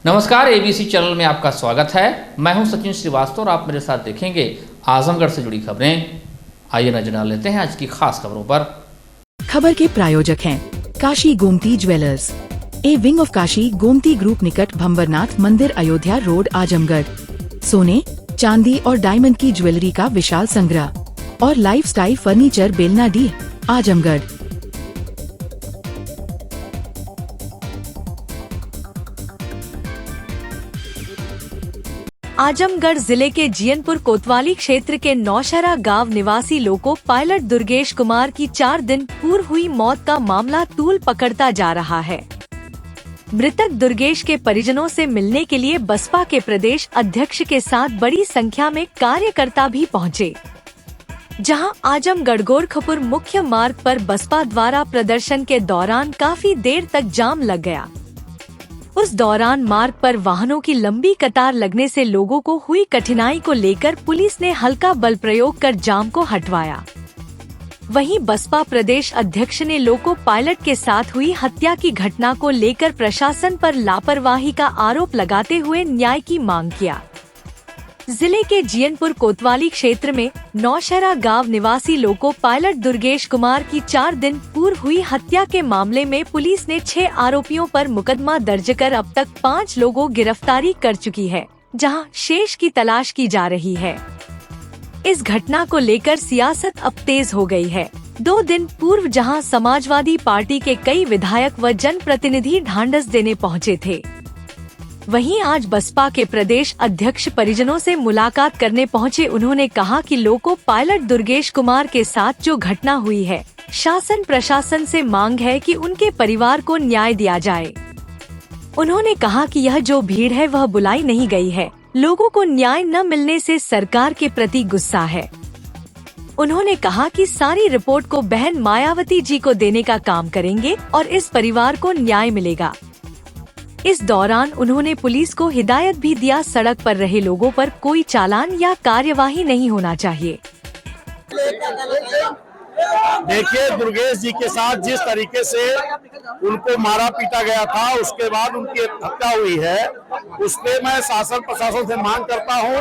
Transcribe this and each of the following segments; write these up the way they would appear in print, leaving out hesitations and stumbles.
नमस्कार, ABC channel में आपका स्वागत है। मैं हूं सचिन श्रीवास्तव और आप मेरे साथ देखेंगे आजमगढ़ से जुड़ी खबरें। आइए नजर डाल लेते हैं आज की खास खबरों पर। खबर के प्रायोजक हैं Kashi Gomti jewellers, A wing of Kashi Gomti group, निकट भंबरनाथ मंदिर, अयोध्या रोड, आजमगढ़। सोने, चांदी और डायमंड की ज्वेलरी का विशाल संग्रह और लाइफस्टाइल फर्नीचर, बेलना डी, आजमगढ़। आजमगढ़ जिले के जियनपुर कोतवाली क्षेत्र के नौशहरा गांव निवासी लोको पायलट दुर्गेश कुमार की 4 दिन पूर्व हुई मौत का मामला तूल पकड़ता जा रहा है। मृतक दुर्गेश के परिजनों से मिलने के लिए बसपा के प्रदेश अध्यक्ष के साथ बड़ी संख्या में कार्यकर्ता भी पहुंचे, जहां आजमगढ़ गोरखपुर मुख्य मार्ग पर बसपा द्वारा प्रदर्शन के दौरान काफी देर तक जाम लग गया। उस दौरान मार्ग पर वाहनों की लंबी कतार लगने से लोगों को हुई कठिनाई को लेकर पुलिस ने हल्का बल प्रयोग कर जाम को हटवाया। वहीं बसपा प्रदेश अध्यक्ष ने लोको पायलट के साथ हुई हत्या की घटना को लेकर प्रशासन पर लापरवाही का आरोप लगाते हुए न्याय की मांग किया। जिले के जियनपुर कोतवाली क्षेत्र में नौशहरा गांव निवासी लोको पायलट दुर्गेश कुमार की 4 दिन पूर्व हुई हत्या के मामले में पुलिस ने 6 आरोपियों पर मुकदमा दर्ज कर अब तक 5 लोगों गिरफ्तारी कर चुकी है, जहां शेष की तलाश की जा रही है। इस घटना को लेकर सियासत अब तेज हो गई है। 2 दिन पूर्व जहां समाजवादी पार्टी के कई विधायक व जनप्रतिनिधि ढांढस देने पहुंचे थे, वहीं आज बसपा के प्रदेश अध्यक्ष परिजनों से मुलाकात करने पहुंचे। उन्होंने कहा कि लोको पायलट दुर्गेश कुमार के साथ जो घटना हुई है, शासन प्रशासन से मांग है कि उनके परिवार को न्याय दिया जाए। उन्होंने कहा कि यह जो भीड़ है वह बुलाई नहीं गई है, लोगों को न्याय न मिलने से सरकार के प्रति गुस्सा है। उन्होंने कहा कि सारी रिपोर्ट को बहन मायावती जी को देने का काम करेंगे और इस परिवार को न्याय मिलेगा। इस दौरान उन्होंने पुलिस को हिदायत भी दिया, सड़क पर रहे लोगों पर कोई चालान या कार्यवाही नहीं होना चाहिए। देखिए, दुर्गेश जी के साथ जिस तरीके से उनको मारा पीटा गया था, उसके बाद उनकी हत्या हुई है, उस पे मैं शासन प्रशासन से मांग करता हूं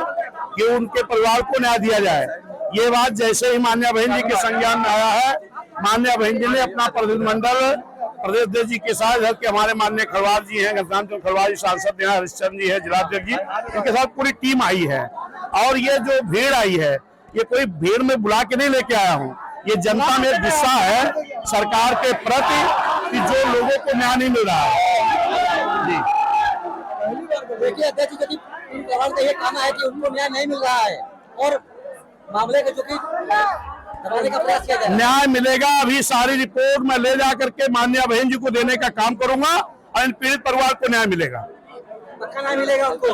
कि उनके परिवार को न्याय दिया जाए। ये बात जैसे ही मान्या बहन जी के संज्ञान में आया है, मान्या बहन जी ने अपना प्रतिनिधिमंडल प्रदेश अध्यक्ष जी के साथ, इधर के हमारे माननीय खरवार जी हैं, घनश्याम चंद्र खरवार जी सांसद हैं, हरिश्चंद्र जी है, जिलाध्यक्ष जी, इनके साथ पूरी टीम आई है। और ये जो भीड़ आई है, ये कोई भीड़ में बुला के नहीं लेके आया हूँ, ये जनता में गुस्सा है सरकार के प्रति कि जो लोगों को न्याय नहीं मिल रहा है। जी देखिए अध्यक्ष जी, का ये कहना है कि उनको न्याय नहीं मिल रहा है और मामले का जो कि का प्रयास किया जाए। न्याय मिलेगा। अभी सारी रिपोर्ट मैं ले जा करके माननीय बहन जी को देने का काम करूंगा और इन पीड़ित परिवार को न्याय मिलेगा। पक्का न्याय मिलेगा उनको।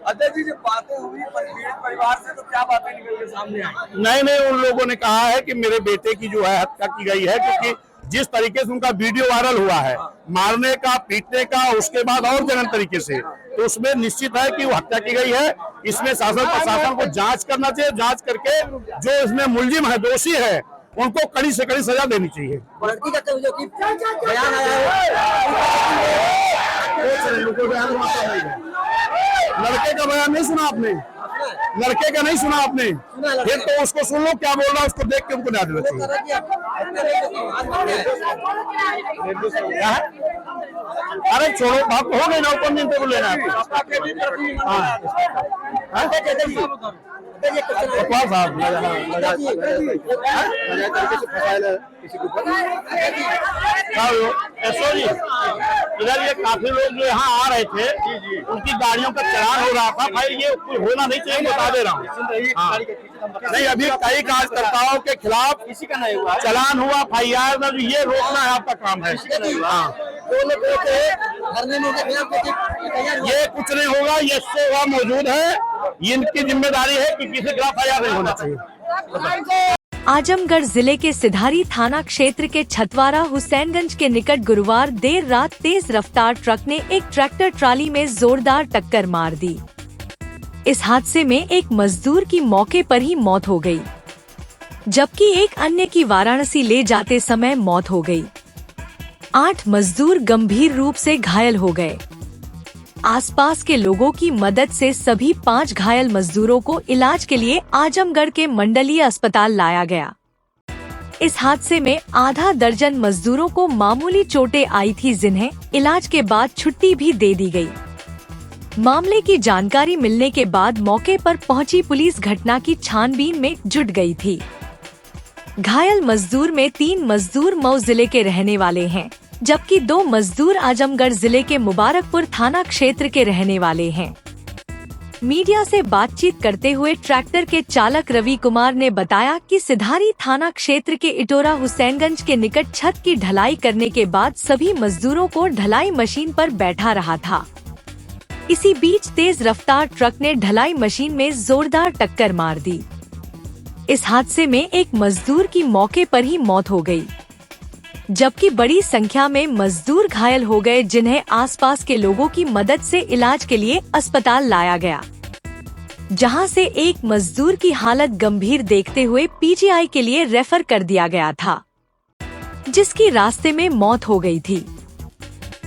अध्यक्ष जी, जब बातें हुई पीड़ित परिवार से, तो क्या बातें निकल के सामने आई? नहीं, उन लोगों ने कहा है कि मेरे बेटे की जो है हत्या की गई है, क्योंकि जिस तरीके से उनका वीडियो वायरल हुआ है, मारने का, पीटने का, उसके बाद और जघन्य तरीके से, तो उसमें निश्चित है कि वो हत्या की गई है। इसमें शासन प्रशासन को जांच करना चाहिए, जांच करके जो इसमें मुलजिम है, दोषी है, उनको कड़ी से कड़ी सजा देनी चाहिए। लड़की का जो कि बयान आया है, लड़के का बयान नहीं सुना आपने? लड़के का नहीं सुना आपने? फिर तो उसको सुन लो, क्या बोल रहा है, उसको देख के उनको न्याय देना चाहिए। अरे छोड़ो, बात हो गई ना, ऊपर दिन पे लेना है। इधर ये काफी लोग जो यहाँ आ रहे थे, उनकी गाड़ियों का चलान हो रहा था। भाई ये होना नहीं चाहिए, बता दे रहा हूँ। नहीं, अभी कई कार्यकर्ताओं के खिलाफ किसी का नहीं हुआ, चलान हुआ, FIR, ये रोकना है आपका काम है। ये कुछ नहीं होगा, ये सेवा मौजूद है, इनकी जिम्मेदारी है कि किसी के खिलाफ FIR नहीं होना चाहिए। आजमगढ़ जिले के सिधारी थाना क्षेत्र के छतवारा हुसैनगंज के निकट गुरुवार देर रात तेज रफ्तार ट्रक ने एक ट्रैक्टर ट्राली में जोरदार टक्कर मार दी। इस हादसे में एक मजदूर की मौके पर ही मौत हो गई, जबकि एक अन्य की वाराणसी ले जाते समय मौत हो गई। 8 मजदूर गंभीर रूप से घायल हो गए। आसपास के लोगों की मदद से सभी 5 घायल मजदूरों को इलाज के लिए आजमगढ़ के मंडलीय अस्पताल लाया गया। इस हादसे में आधा दर्जन मजदूरों को मामूली चोटें आई थी, जिन्हें इलाज के बाद छुट्टी भी दे दी गई। मामले की जानकारी मिलने के बाद मौके पर पहुंची पुलिस घटना की छानबीन में जुट गई थी। घायल मजदूर में 3 मजदूर मऊ जिले के रहने वाले हैं, जबकि 2 मजदूर आजमगढ़ जिले के मुबारकपुर थाना क्षेत्र के रहने वाले हैं। मीडिया से बातचीत करते हुए ट्रैक्टर के चालक रवि कुमार ने बताया कि सिधारी थाना क्षेत्र के इटोरा हुसैनगंज के निकट छत की ढलाई करने के बाद सभी मजदूरों को ढलाई मशीन पर बैठा रहा था। इसी बीच तेज रफ्तार ट्रक ने ढलाई मशीन में जोरदार टक्कर मार दी। इस हादसे में एक मजदूर की मौके पर ही मौत हो गई, जबकि बड़ी संख्या में मजदूर घायल हो गए, जिन्हें आसपास के लोगों की मदद से इलाज के लिए अस्पताल लाया गया, जहां से एक मजदूर की हालत गंभीर देखते हुए पीजीआई के लिए रेफर कर दिया गया था, जिसकी रास्ते में मौत हो गई थी।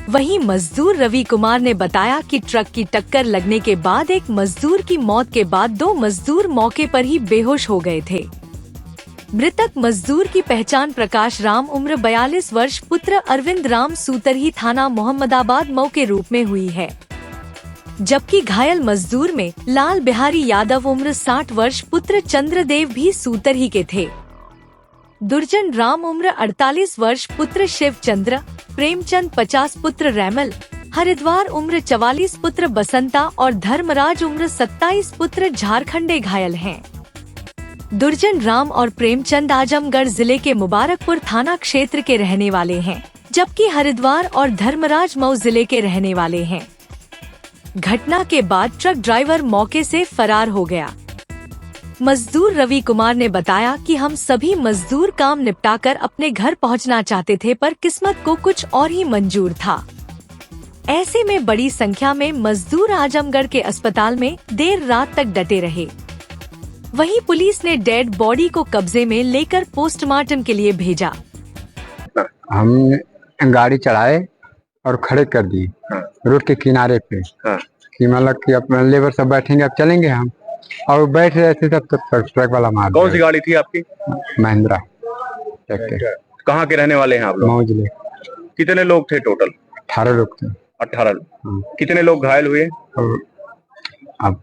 वहीं मजदूर रवि कुमार ने बताया कि ट्रक की टक्कर लगने के बाद एक मजदूर की मौत के बाद 2 मजदूर मौके पर ही बेहोश हो गए थे। मृतक मजदूर की पहचान प्रकाश राम उम्र 42 वर्ष पुत्र अरविंद राम सूतरही थाना मोहम्मदाबाद मऊ के रूप में हुई है, जबकि घायल मजदूर में लाल बिहारी यादव उम्र 60 वर्ष पुत्र चंद्रदेव भी सूतरही के थे। दुर्जन राम उम्र 48 वर्ष पुत्र शिव चंद्र, प्रेमचंद 50 पुत्र रैमल, हरिद्वार उम्र 44 पुत्र बसंता और धर्मराज उम्र 27 पुत्र झारखंडे घायल हैं। दुर्जन राम और प्रेमचंद आजमगढ़ जिले के मुबारकपुर थाना क्षेत्र के रहने वाले हैं, जबकि हरिद्वार और धर्मराज मऊ जिले के रहने वाले हैं। घटना के बाद ट्रक ड्राइवर मौके से फरार हो गया। मजदूर रवि कुमार ने बताया कि हम सभी मजदूर काम निपटाकर अपने घर पहुंचना चाहते थे, पर किस्मत को कुछ और ही मंजूर था। ऐसे में बड़ी संख्या में मजदूर आजमगढ़ के अस्पताल में देर रात तक डटे रहे। वहीं पुलिस ने डेड बॉडी को कब्जे में लेकर पोस्टमार्टम के लिए भेजा। हम गाड़ी चढ़ाए और खड़े कर दिए रोड के किनारे पे, कि मतलब कि अपना लेबर सब बैठेंगे, अब चलेंगे हम, और बैठ रहे थे तब तक ट्रक वाला मार। कौन सी गाड़ी थी आपकी? महिंद्रा। कहाँ के रहने वाले हैं आप लोग? मऊ जिले। कितने लोग थे टोटल? 18 लोग थे। 18 लोग। कितने लोग घायल हुए? अब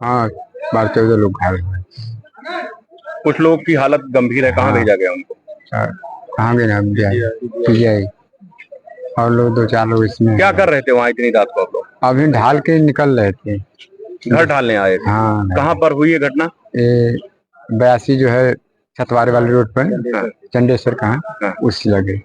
हाँ 12-14 लोग घायल हुए। कुछ लोग की हालत गंभीर है, कहाँ भेजा गया उनको? कहाँ गए? पीजीआई। और लोग 2-4 लोग इसमें। क्या कर रहे थे वहाँ इतनी रात को आप लोग? अभी ढाल के निकल रहे थे, घर ढालने आए थे। हाँ। कहाँ पर हुई है घटना? 82 जो है छतवारे वाले रोड पर, चंडेश्वर कहाँ, उस लगे।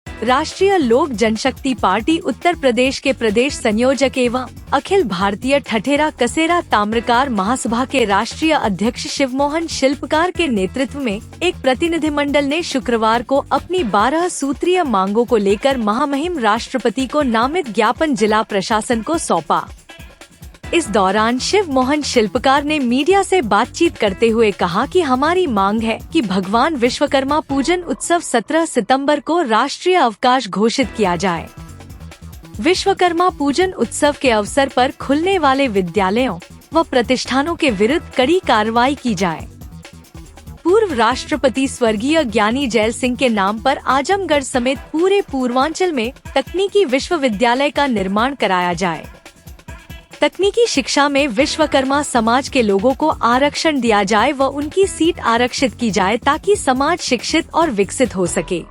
राष्ट्रीय लोक जनशक्ति पार्टी उत्तर प्रदेश के प्रदेश संयोजक एवं अखिल भारतीय ठठेरा कसेरा ताम्रकार महासभा के राष्ट्रीय अध्यक्ष शिवमोहन शिल्पकार के नेतृत्व में एक प्रतिनिधिमंडल ने शुक्रवार को अपनी 12 सूत्रीय मांगों को लेकर महामहिम राष्ट्रपति को नामित ज्ञापन जिला प्रशासन को सौंपा। इस दौरान शिव मोहन शिल्पकार ने मीडिया से बातचीत करते हुए कहा कि हमारी मांग है कि भगवान विश्वकर्मा पूजन उत्सव 17 सितंबर को राष्ट्रीय अवकाश घोषित किया जाए। विश्वकर्मा पूजन उत्सव के अवसर पर खुलने वाले विद्यालयों व प्रतिष्ठानों के विरुद्ध कड़ी कार्रवाई की जाए। पूर्व राष्ट्रपति स्वर्गीय ज्ञानी जैल सिंह के नाम पर आजमगढ़ समेत पूरे पूर्वांचल में तकनीकी विश्वविद्यालय का निर्माण कराया जाए। तकनीकी शिक्षा में विश्वकर्मा समाज के लोगों को आरक्षण दिया जाए व उनकी सीट आरक्षित की जाए, ताकि समाज शिक्षित और विकसित हो सके।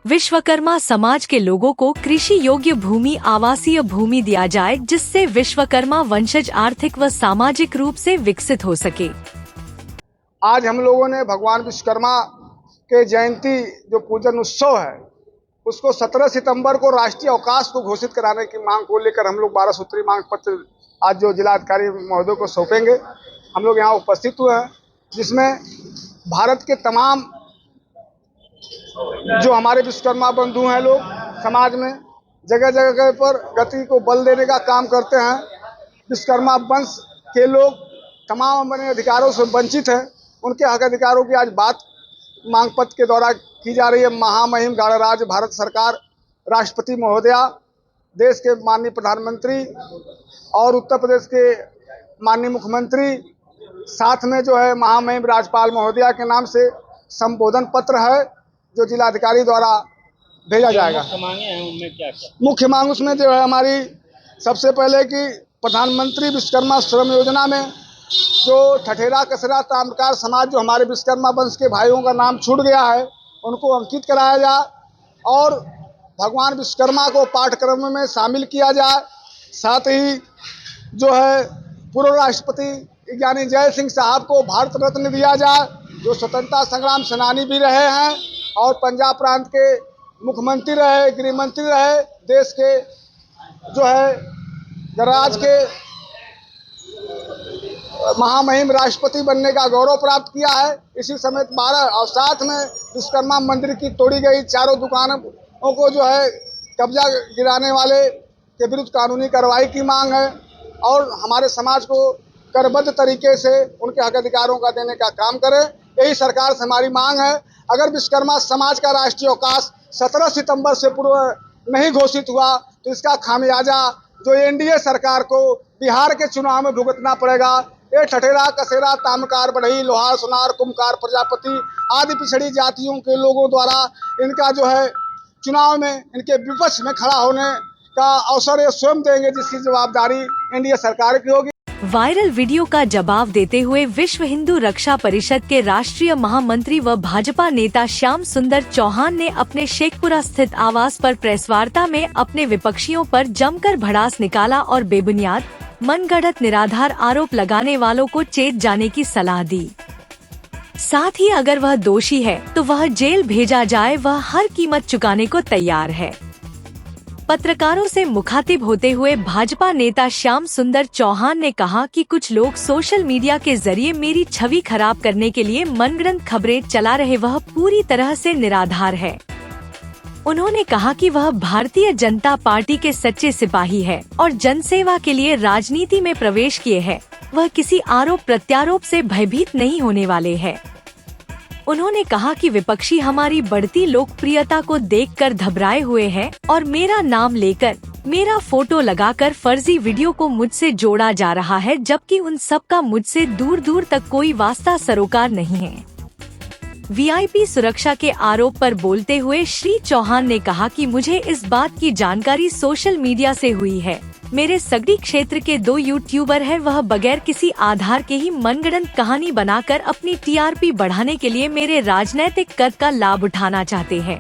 विश्वकर्मा समाज के लोगों को कृषि योग्य भूमि, आवासीय भूमि दिया जाए, जिससे विश्वकर्मा वंशज आर्थिक व सामाजिक रूप से विकसित हो सके। आज हम लोगों ने भगवान विश्वकर्मा के जयंती जो पूजन उत्सव है, उसको 17 सितंबर को राष्ट्रीय अवकाश को घोषित कराने की मांग को लेकर हम लोग 12 सूत्रीय मांग पत्र आज जो जिला अधिकारी महोदय को सौंपेंगे। हम लोग यहाँ उपस्थित हुए हैं, जिसमें भारत के तमाम जो हमारे विश्वकर्मा बंधु हैं, लोग समाज में जगह जगह पर गति को बल देने का काम करते हैं। विश्वकर्मा वंश के लोग तमाम अपने अधिकारों से वंचित हैं, उनके हक अधिकारों की आज बात मांग पत्र के द्वारा की जा रही है। महामहिम गणराज्य भारत सरकार राष्ट्रपति महोदया देश के माननीय प्रधानमंत्री और उत्तर प्रदेश के माननीय मुख्यमंत्री, साथ में जो है महामहिम राज्यपाल महोदया के नाम से संबोधन पत्र है जो जिलाधिकारी द्वारा भेजा जाएगा। मुख्य मांग उसमें जो है हमारी सबसे पहले कि प्रधानमंत्री विश्वकर्मा श्रम योजना में जो ठठेरा कसेरा ताम्रकार समाज जो हमारे विश्वकर्मा वंश के भाइयों का नाम छूट गया है उनको अंकित कराया जाए और भगवान विश्वकर्मा को पाठ्यक्रम में शामिल किया जाए। साथ ही जो है पूर्व राष्ट्रपति ज्ञानी जय सिंह साहब को भारत रत्न दिया जाए जो स्वतंत्रता संग्राम सेनानी भी रहे हैं और पंजाब प्रांत के मुख्यमंत्री रहे, गृह मंत्री रहे, देश के जो है गणराज्य के महामहिम राष्ट्रपति बनने का गौरव प्राप्त किया है। इसी समेत 12 और साथ में विश्वकर्मा मंदिर की तोड़ी गई चारों दुकानों को जो है कब्जा गिराने वाले के विरुद्ध कानूनी कार्रवाई की मांग है और हमारे समाज को करबद्ध तरीके से उनके हक अधिकारों का देने का काम करें। यही सरकार से हमारी मांग है। अगर विश्वकर्मा समाज का राष्ट्रीय अवकाश 17 सितंबर से पूर्व नहीं घोषित हुआ तो इसका खामियाजा जो एनडीए सरकार को बिहार के चुनाव में भुगतना पड़ेगा। ये ठठेरा कसेरा ताम्रकार बढ़ई लोहार सुनार कुम्भकार प्रजापति आदि पिछड़ी जातियों के लोगों द्वारा इनका जो है चुनाव में इनके विपक्ष में खड़ा होने का अवसर ये स्वयं देंगे जिसकी जवाबदारी एनडीए सरकार की होगी। वायरल वीडियो का जवाब देते हुए विश्व हिंदू रक्षा परिषद के राष्ट्रीय महामंत्री व भाजपा नेता श्याम सुंदर चौहान ने अपने शेखपुरा स्थित आवास पर प्रेस वार्ता में अपने विपक्षियों पर जमकर भड़ास निकाला और बेबुनियाद मनगढ़ंत निराधार आरोप लगाने वालों को चेत जाने की सलाह दी। साथ ही अगर वह दोषी है तो वह जेल भेजा जाए, वह हर कीमत चुकाने को तैयार है। पत्रकारों से मुखातिब होते हुए भाजपा नेता श्याम सुंदर चौहान ने कहा कि कुछ लोग सोशल मीडिया के जरिए मेरी छवि खराब करने के लिए मनगढ़ंत खबरें चला रहे, वह पूरी तरह से निराधार है। उन्होंने कहा कि वह भारतीय जनता पार्टी के सच्चे सिपाही है और जनसेवा के लिए राजनीति में प्रवेश किए हैं। वह किसी आरोप प्रत्यारोप से भयभीत नहीं होने वाले हैं। उन्होंने कहा कि विपक्षी हमारी बढ़ती लोकप्रियता को देखकर घबराए हुए हैं और मेरा नाम लेकर, मेरा फोटो लगाकर फर्जी वीडियो को मुझसे जोड़ा जा रहा है, जबकि उन सब का मुझसे दूर दूर तक कोई वास्ता सरोकार नहीं है। वीआईपी सुरक्षा के आरोप पर बोलते हुए श्री चौहान ने कहा कि मुझे इस बात की जानकारी सोशल मीडिया से हुई है। मेरे सगड़ी क्षेत्र के 2 यूट्यूबर हैं, वह बगैर किसी आधार के ही मनगढ़ंत कहानी बनाकर अपनी टीआरपी बढ़ाने के लिए मेरे राजनैतिक कद का लाभ उठाना चाहते हैं।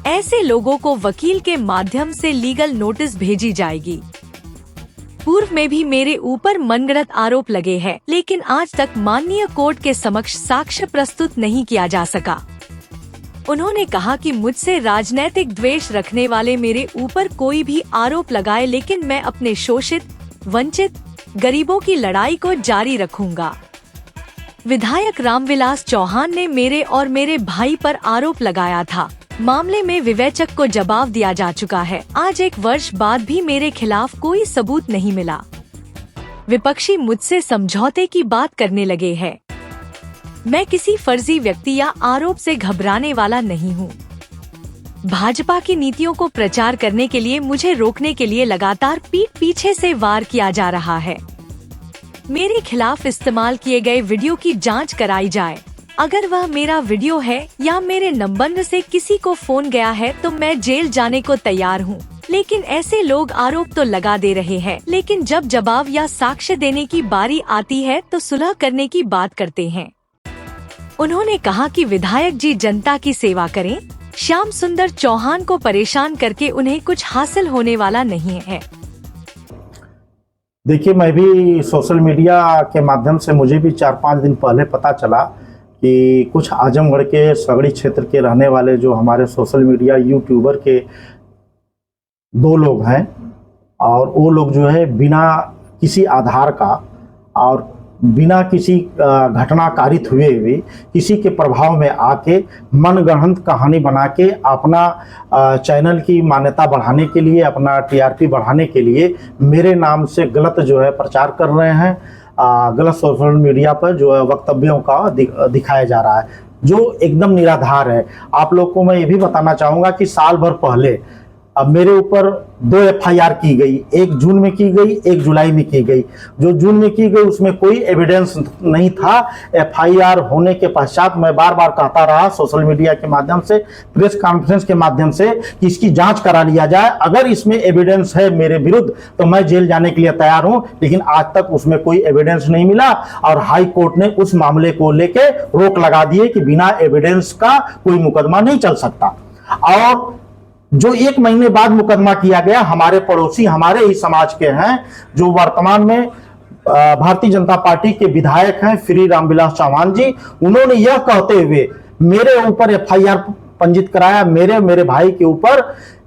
ऐसे लोगों को वकील के माध्यम से लीगल नोटिस भेजी जाएगी। पूर्व में भी मेरे ऊपर मनगढ़ंत आरोप लगे हैं, लेकिन आज तक माननीय कोर्ट के समक्ष साक्ष्य प्रस्तुत नहीं किया जा सका। उन्होंने कहा कि मुझसे राजनैतिक द्वेष रखने वाले मेरे ऊपर कोई भी आरोप लगाए, लेकिन मैं अपने शोषित, वंचित, गरीबों की लड़ाई को जारी रखूंगा। विधायक रामविलास चौहान ने मेरे और मेरे भाई पर आरोप लगाया था। मामले में विवेचक को जवाब दिया जा चुका है। आज 1 वर्ष बाद भी मेरे खिलाफ कोई सबूत नहीं मिला। विपक्षी मुझसे समझौते की बात करने लगे हैं। मैं किसी फर्जी व्यक्ति या आरोप से घबराने वाला नहीं हूँ। भाजपा की नीतियों को प्रचार करने के लिए मुझे रोकने के लिए लगातार पीठ पीछे से वार किया जा रहा है। मेरे खिलाफ इस्तेमाल किए गए वीडियो की जांच कराई जाए। अगर वह मेरा वीडियो है या मेरे नंबर से किसी को फोन गया है तो मैं जेल जाने को तैयार हूँ। लेकिन ऐसे लोग आरोप तो लगा दे रहे हैं, लेकिन जब जवाब या साक्ष्य देने की बारी आती है तो सुलह करने की बात करते हैं। उन्होंने कहा कि विधायक जी जनता की सेवा करें। श्याम सुंदर चौहान को परेशान करके उन्हें कुछ हासिल होने वाला नहीं है। देखिए, मैं भी सोशल मीडिया के माध्यम से मुझे भी 4-5 दिन पहले पता चला कि कुछ आजमगढ़ के सगड़ी क्षेत्र के रहने वाले जो हमारे सोशल मीडिया यूट्यूबर के 2 लोग हैं और वो लोग जो है बिना किसी आधार का और बिना किसी घटना कारित हुए भी किसी के प्रभाव में आके मनगढ़ंत कहानी बना के अपना चैनल की मान्यता बढ़ाने के लिए, अपना टीआरपी बढ़ाने के लिए मेरे नाम से गलत जो है प्रचार कर रहे हैं। गलत सोशल मीडिया पर जो है वक्तव्यों का दिखाया जा रहा है जो एकदम निराधार है। आप लोग को मैं ये भी बताना चाहूँगा कि साल भर पहले अब मेरे ऊपर 2 FIR की गई, एक जून में की गई, एक जुलाई में की गई। जो जून में की गई उसमें कोई एविडेंस नहीं था। FIR होने के पश्चात मैं बार बार कहता रहा सोशल मीडिया के माध्यम से, प्रेस कॉन्फ्रेंस के माध्यम से कि इसकी जांच करा लिया जाए, अगर इसमें एविडेंस है मेरे विरुद्ध तो मैं जेल जाने के लिए तैयार हूं। लेकिन आज तक उसमें कोई एविडेंस नहीं मिला और हाई कोर्ट ने उस मामले को लेकर रोक लगा दिए कि बिना एविडेंस का कोई मुकदमा नहीं चल सकता। और जो 1 महीने बाद मुकदमा किया गया, हमारे पड़ोसी हमारे ही समाज के हैं, जो वर्तमान में भारतीय जनता पार्टी के विधायक हैं श्री रामविलास चौहान जी, उन्होंने यह कहते हुए मेरे ऊपर FIR पंजीत कराया, मेरे भाई के ऊपर,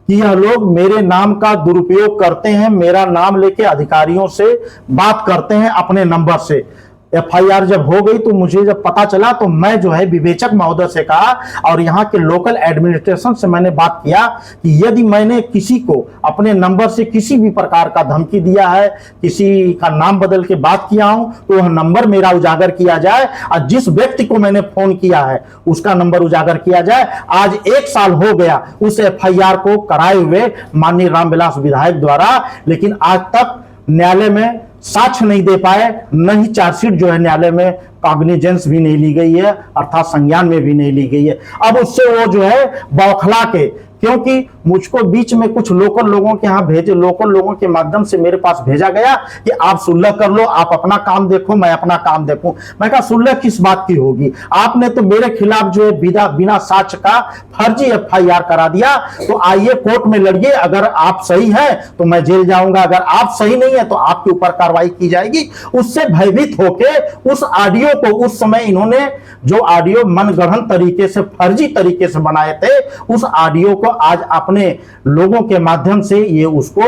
कि यह लोग मेरे नाम का दुरुपयोग करते हैं, मेरा नाम लेके अधिकारियों से बात करते हैं अपने नंबर से। FIR जब हो गई तो मुझे जब पता चला तो मैं जो है विवेचक महोदय से कहा और यहाँ के लोकल एडमिनिस्ट्रेशन से मैंने बात किया कि यदि मैंने किसी को अपने नंबर से किसी भी प्रकार का धमकी दिया है, किसी का नाम बदल के बात किया हूं, तो वह नंबर मेरा उजागर किया जाए और जिस व्यक्ति को मैंने फोन किया है उसका नंबर उजागर किया जाए। आज 1 साल हो गया उस FIR को कराए हुए माननीय रामविलास विधायक द्वारा, लेकिन आज तक न्यायालय में साक्ष्य नहीं दे पाए, न ही चार्जशीट जो है न्यायालय में कॉग्निजेंस भी नहीं ली गई है, अर्थात संज्ञान में भी नहीं ली गई है। अब उससे वो जो है बौखला के, क्योंकि मुझको बीच में कुछ लोकल लोगों के यहाँ भेजे, लोकल लोगों के माध्यम से मेरे पास भेजा गया कि आप सुलह कर लो, आप अपना काम देखो, मैं अपना काम देखूं। मैं कहा सुलह किस बात की होगी, आपने तो मेरे खिलाफ जो है बिना साक्ष्य का फर्जी FIR करा दिया, तो आइए कोर्ट में लड़िए, अगर आप सही है तो मैं जेल जाऊंगा, अगर आप सही नहीं है तो आपके ऊपर कार्रवाई की जाएगी। उससे भयभीत होके उस ऑडियो को, उस समय इन्होंने जो ऑडियो मनगढ़ंत तरीके से, फर्जी तरीके से बनाए थे, उस ऑडियो को आज अपने लोगों के माध्यम से ये उसको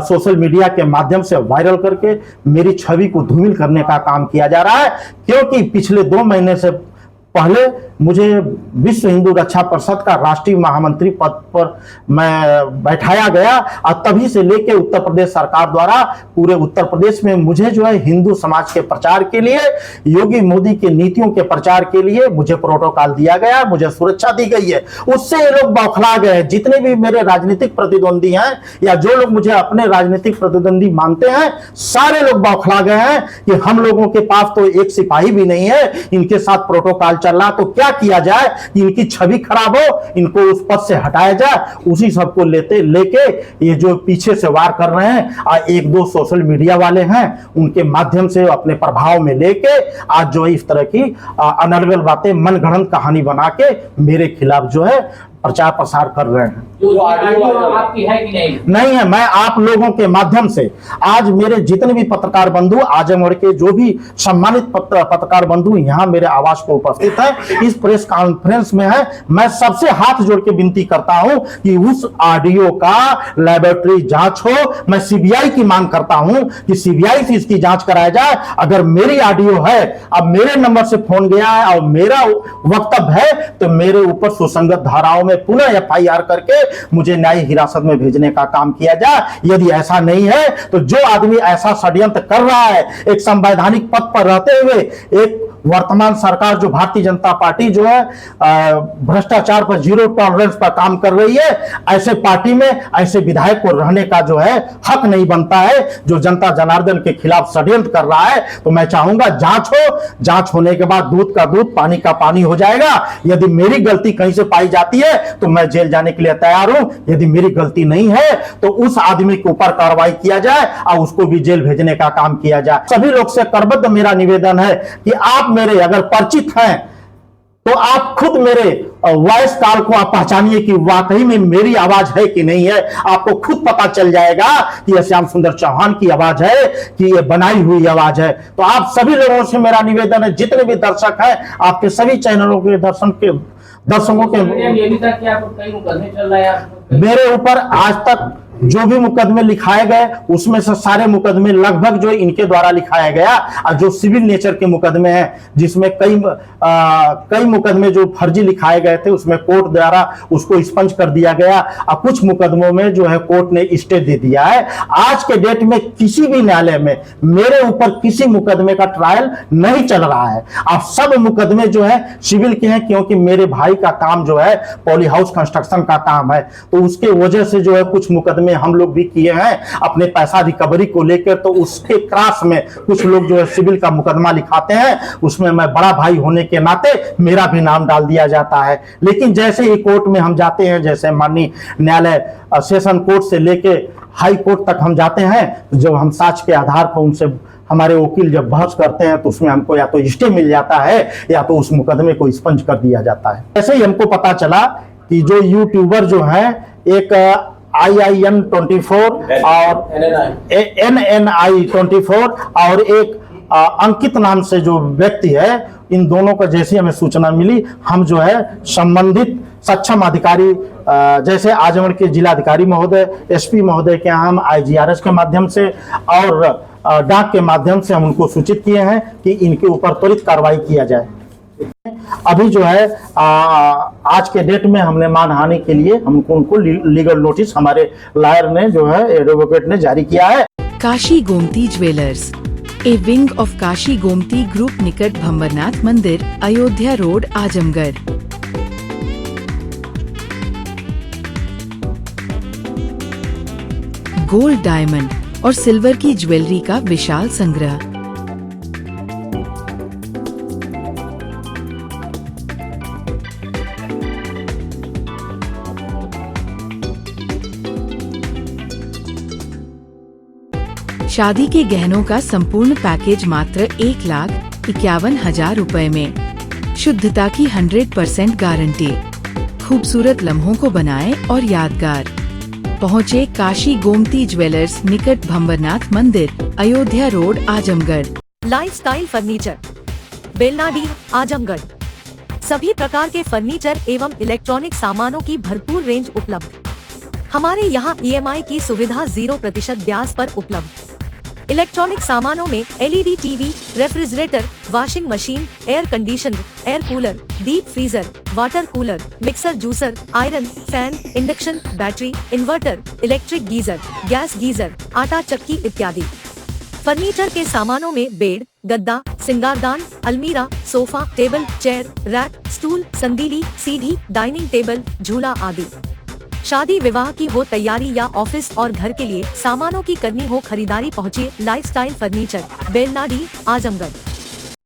सोशल मीडिया के माध्यम से वायरल करके मेरी छवि को धूमिल करने का काम किया जा रहा है। क्योंकि पिछले 2 महीने से पहले मुझे विश्व हिंदू रक्षा परिषद का राष्ट्रीय महामंत्री पद पर मैं बैठाया गया और तभी से लेकर उत्तर प्रदेश सरकार द्वारा पूरे उत्तर प्रदेश में मुझे जो है हिंदू समाज के प्रचार के लिए, योगी मोदी के नीतियों के प्रचार के लिए मुझे प्रोटोकॉल दिया गया, मुझे सुरक्षा दी गई है। उससे ये लोग बौखला गए, जितने भी मेरे राजनीतिक प्रतिद्वंदी हैं या जो लोग मुझे अपने राजनीतिक प्रतिद्वंदी मानते हैं, सारे लोग बौखला गए हैं कि हम लोगों के पास तो एक सिपाही भी नहीं है, इनके साथ प्रोटोकॉल चल रहा, तो क्या किया जाए कि इनकी छवि खराब हो, इनको उस पद से हटाया जाए। उसी सबको लेके ये जो पीछे से वार कर रहे हैं, और 1-2 सोशल मीडिया वाले हैं, उनके माध्यम से अपने प्रभाव में लेके आज जो है इस तरह की अनर्गल बातें, मनगढ़ंत कहानी बना के मेरे खिलाफ जो है प्रचार प्रसार कर रहे हैं। जो आपकी है कि नहीं है। मैं आप लोगों के माध्यम से आज मेरे जितने भी पत्रकार बंधु, आजमगढ़ के जो भी सम्मानित पत्रकार बंधु यहाँ मेरे आवास पर उपस्थित है, इस प्रेस कॉन्फ्रेंस में है, मैं सबसे हाथ जोड़ के विनती करता हूं कि उस ऑडियो का लैबोरेटरी जांच हो। मैं CBI की मांग करता हूं कि CBI से इसकी जांच कराया जाए। अगर मेरी ऑडियो है, अब मेरे नंबर से फोन गया है और मेरा वक्तव्य है, तो मेरे ऊपर सुसंगत धाराओं में पुनः FIR करके मुझे न्यायिक हिरासत में भेजने का काम किया जाए। यदि ऐसा नहीं है तो जो आदमी ऐसा षड्यंत्र कर रहा है, एक संवैधानिक पद पर रहते हुए, एक वर्तमान सरकार जो भारतीय जनता पार्टी जो है भ्रष्टाचार पर जीरो टॉलरेंस पर काम कर रही है, ऐसे पार्टी में ऐसे विधायक को रहने का जो है हक नहीं बनता है, जो जनता जनार्दन के खिलाफ षड्यंत्र कर रहा है। तो मैं चाहूंगा जांच हो, जांच होने के बाद दूध का दूध, पानी का पानी हो जाएगा। यदि मेरी गलती कहीं से पाई जाती है तो मैं जेल जाने के लिए तैयार हूं, यदि मेरी गलती नहीं है तो उस आदमी के ऊपर कार्रवाई किया जाए और उसको भी जेल भेजने का काम किया जाए। सभी लोग से करबद्ध मेरा निवेदन है कि आप मेरे अगर परिचित हैं तो आप खुद मेरे वॉइस कॉल को आप पहचानिए कि वाकई में मेरी आवाज है कि नहीं है। आपको खुद पता चल जाएगा कि यह श्याम सुंदर चौहान की आवाज है कि यह बनाई हुई आवाज है। तो आप सभी लोगों से मेरा निवेदन है, जितने भी दर्शक हैं, आपके सभी चैनलों के दर्शकों के ये भी था कि आपको कई मुकदमे चल रहे हैं मेरे ऊपर आज तक जो भी मुकदमे लिखाए गए उसमें से सारे मुकदमे लगभग जो इनके द्वारा लिखाया गया, और जो सिविल नेचर के मुकदमे हैं जिसमें कई मुकदमे जो फर्जी लिखाए गए थे उसमें कोर्ट द्वारा उसको स्पंज कर दिया गया, और कुछ मुकदमों में जो है कोर्ट ने स्टे दे दिया है। आज के डेट में किसी भी न्यायालय में मेरे ऊपर किसी मुकदमे का ट्रायल नहीं चल रहा है। अब सब मुकदमे जो है सिविल के हैं, क्योंकि मेरे भाई का काम जो है पॉली हाउस कंस्ट्रक्शन का काम है, तो उसके वजह से जो है कुछ मुकदमे हम लोग भी किए हैं अपने पैसा रिकवरी को लेकर। तो उसके क्रास में कुछ लोग जो है सिविल का मुकदमा लिखाते हैं, उसमें मैं बड़ा भाई होने के नाते मेरा भी नाम डाल दिया जाता है। लेकिन जैसे ही कोर्ट में हम जाते हैं, जैसे माननीय न्यायालय सेशन कोर्ट से लेके हाई कोर्ट तक हम जाते हैं, जब हम साक्ष्य के आधार पर उनसे हमारे वकील जब बहस करते हैं तो उसमें हमको या तो स्टे मिल जाता है या तो उस मुकदमे को स्पंज कर दिया जाता है। ऐसे ही हमको पता चला कि जो यूट्यूबर जो है एक IIN 24 और NNI 24 और एक अंकित नाम से जो व्यक्ति है, इन दोनों का जैसी हमें सूचना मिली, हम जो है संबंधित सक्षम अधिकारी जैसे आजमगढ़ के जिलाधिकारी महोदय, SP महोदय के यहाँ हम IGRS के माध्यम से और डाक के माध्यम से हम उनको सूचित किए हैं कि इनके ऊपर त्वरित कार्रवाई किया जाए। अभी जो है आज के डेट में हमने मानहानि के लिए उनको लीगल नोटिस हमारे लॉयर ने जो है एडवोकेट ने जारी किया है। Kashi Gomti jewellers, A wing of Kashi Gomti group निकट भंबरनाथ मंदिर, Ayodhya road, Azamgarh. Gold, diamond और सिल्वर की ज्वेलरी का विशाल संग्रह। शादी के गहनों का संपूर्ण पैकेज मात्र 1,51,000 रुपए में। शुद्धता की 100% गारंटी। खूबसूरत लम्हों को बनाएं और यादगार। पहुँचे काशी गोमती ज्वेलर्स निकट भंबरनाथ मंदिर, Ayodhya road, Azamgarh. Lifestyle furniture, Belnadi, Azamgarh. सभी प्रकार के फर्नीचर एवं इलेक्ट्रॉनिक सामानों की भरपूर रेंज उपलब्ध। हमारे यहाँ EMI की सुविधा 0% ब्याज पर उपलब्ध। इलेक्ट्रॉनिक सामानों में LED TV, refrigerator, washing machine, air conditioner, air cooler, deep freezer, water cooler, mixer juicer, iron, fan, induction, battery, inverter, electric geyser, gas geyser, आटा चक्की इत्यादि। फर्नीचर के सामानों में बेड, गद्दा, सिंगारदान, अलमीरा, sofa, table, chair, rack, stool, संदीली, सीढ़ी, डाइनिंग टेबल, झूला आदि। शादी विवाह की हो तैयारी या ऑफिस और घर के लिए सामानों की करनी हो खरीदारी, पहुँचिए लाइफस्टाइल फर्नीचर, बेलनाडी, आजमगढ़।